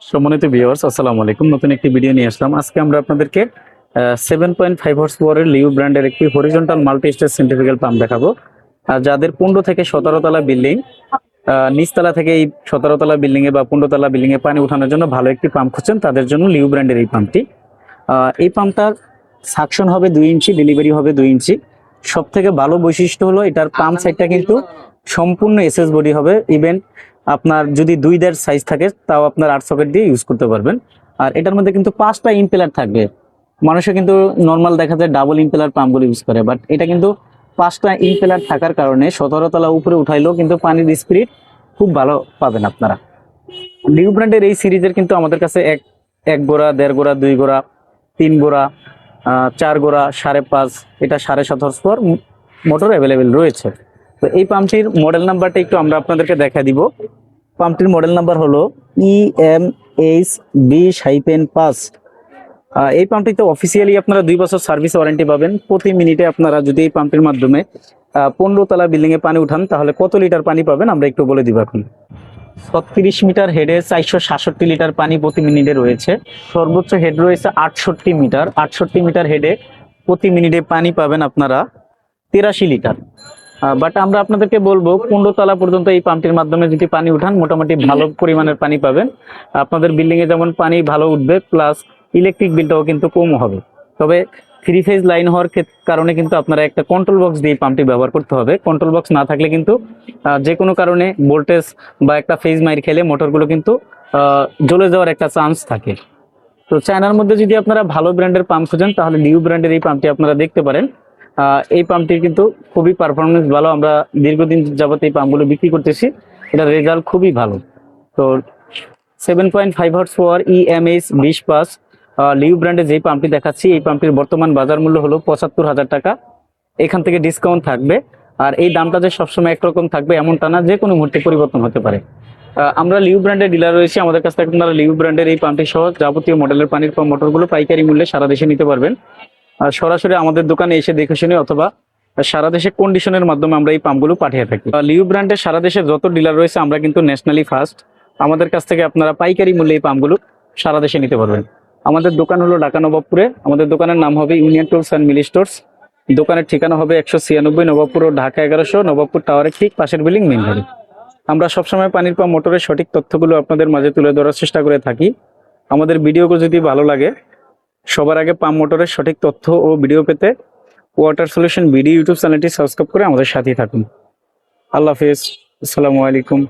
সম্মানিত ভিউয়ার্স, আসসালামু আলাইকুম। নতুন একটি ভিডিও নিয়ে আসলাম। আজকে আমরা আপনাদেরকে 7.5 হর্স পাওয়ারের লিউ ব্র্যান্ডের একটি horizontal multi stage centrifugal pump দেখাবো। যাদের 15 থেকে 17 তলা বিল্ডিং, নিচতলা থেকে এই 17 তলা বিল্ডিং এ বা 15 তলা বিল্ডিং এ পানি উঠানোর জন্য ভালো একটি পাম্প খুঁজছেন, তাদের জন্য লিউ ব্র্যান্ডের এই পাম্পটি। এই পাম্পটার সাকশন হবে 2 ইঞ্চি, ডেলিভারি হবে 2 ইঞ্চি। সব থেকে ভালো বৈশিষ্ট্য হলো এটার পাম্প সাইডটা কিন্তু সম্পূর্ণ এসএস বডি হবে। ইভেন আপনার যদি 2.5 সাইজ থাকে তাও আপনার 8 সকেট দিয়ে ইউজ করতে পারবেন। আর এটার মধ্যে কিন্তু 5টা ইম্পেলার থাকবে। মানুষে কিন্তু নর্মাল দেখা যায় ডাবল ইম্পেলার পাম্পগুলো ইউজ করে, বাট এটা কিন্তু 5টা ইম্পেলার থাকার কারণে 17 তলা উপরে উঠাইলেও কিন্তু পানির স্পিড খুব ভালো পাবেন আপনারা। লিউ ব্র্যান্ডের এই সিরিজের কিন্তু আমাদের কাছে এক গোড়া, 1.5 গোড়া, 2 গোড়া, 3 গোড়া, 4 গোড়া, 5.5, এটা 7.5 হর্স পাওয়ার মোটর অ্যাভেলেবেল রয়েছে। তো এই পাম্পটির মডেল নাম্বারটা একটু আমরা আপনাদেরকে দেখা দিব। পাম্পটির মডেল নাম্বার হলো EMH-20-5। এই পাম্পটিতে অফিসিয়ালি আপনারা 2 বছর সার্ভিস ওয়ারেন্টি পাবেন। প্রতি মিনিটে আপনারা যদি এই পাম্পটির মাধ্যমে 15 তলা বিল্ডিং এ পানি উঠান তাহলে কত লিটার পানি পাবেন আমরা একটু বলে দিব এখন। 36 মিটার হেডে 466 লিটার পানি প্রতি মিনিটে রয়েছে। সর্বোচ্চ হেড রয়েছে 68 মিটার। 68 মিটার হেডে প্রতি মিনিটে পানি পাবেন আপনারা 83 লিটার। বাট আমরা আপনাদেরকে বলবো 15 তলা পর্যন্ত এই পাম্পটির মাধ্যমে যদি পানি উঠান মোটামুটি ভালো পরিমাণের পানি পাবেন। আপনাদের বিল্ডিং এ যেমন পানি ভালো উঠবে, প্লাস ইলেকট্রিক বিলটাও কিন্তু কম হবে। তবে 3 ফেজ লাইন হওয়ার কারণে কিন্তু আপনারা একটা কন্ট্রোল বক্স দিয়ে পাম্পটি ব্যবহার করতে হবে। কন্ট্রোল বক্স না থাকলে কিন্তু যে কোনো কারণে ভোল্টেজ বা একটা ফেজ মাইর খেলে মোটরগুলো কিন্তু জ্বলে যাওয়ার একটা চান্স থাকে। তো চায়নার মধ্যে যদি আপনারা ভালো ব্র্যান্ডের পাম্প খুঁজেন তাহলে লিউ ব্র্যান্ডের এই পাম্পটি আপনারা দেখতে পারেন। এই পাম্পটির কিন্তু খুবই পারফরমেন্স ভালো। আমরা দীর্ঘদিন যাবত এই পাম্পগুলো বিক্রি করতেছি, এটার রেজাল্ট খুবই ভালো। তো 7.5 হর্স পাওয়ার EMH-20 লিউ ব্র্যান্ডের যে পাম্পটি দেখাচ্ছি, এই পাম্পটির বর্তমান বাজার মূল্য হলো 75,000 টাকা। এখান থেকে ডিসকাউন্ট থাকবে। আর এই দামটা যে সবসময় একরকম থাকবে এমনটা না, যে কোনো মুহূর্তে পরিবর্তন হতে পারে। আমরা লিউ ব্র্যান্ডের ডিলার রয়েছি, আমাদের কাছ থেকে আপনারা লিউ ব্র্যান্ডের এই পাম্পটি সহ যাবতীয় মডেলের পানির পাম্প মোটরগুলো পাইকারি মূল্যে সারা দেশে নিতে পারবেন। আর সরাসরি আমাদের দোকানে এসে দেখে শুনে অথবা সারা দেশে কন্ডিশনের মাধ্যমে আমরা এই পাম্পগুলো পাঠিয়ে থাকি। লিউ ব্র্যান্ডের সারা দেশে যত ডিলার রয়েছে আমরা কিন্তু ন্যাশনালি ফার্স্ট। আমাদের কাছ থেকে আপনারা পাইকারি মূল্যে এই পাম্পগুলো সারা দেশে নিতে পারবেন। আমাদের দোকান হলো ঢাকা নবাবপুরে। আমাদের দোকানের নাম হবে Union Tools and Mili Stores. দোকানের ঠিকানা হবে 196 নবাবপুর ও ঢাকা 1100, নবাবপুর টাওয়ারের ঠিক পাশের বিল্ডিং, মেইন রোড। আমরা সবসময় পানির পাম্প মোটরের সঠিক তথ্যগুলো আপনাদের মাঝে তুলে ধরার চেষ্টা করে থাকি। আমাদের ভিডিওগুলো যদি ভালো লাগে, সবার আগে পাম্প মোটরের সঠিক তথ্য ও ভিডিও পেতে ওয়াটার সলিউশন ভিডিও ইউটিউব চ্যানেলটি সাবস্ক্রাইব করে আমাদের সাথেই থাকুন। আল্লাহ হাফেজ, আসসালামু আলাইকুম।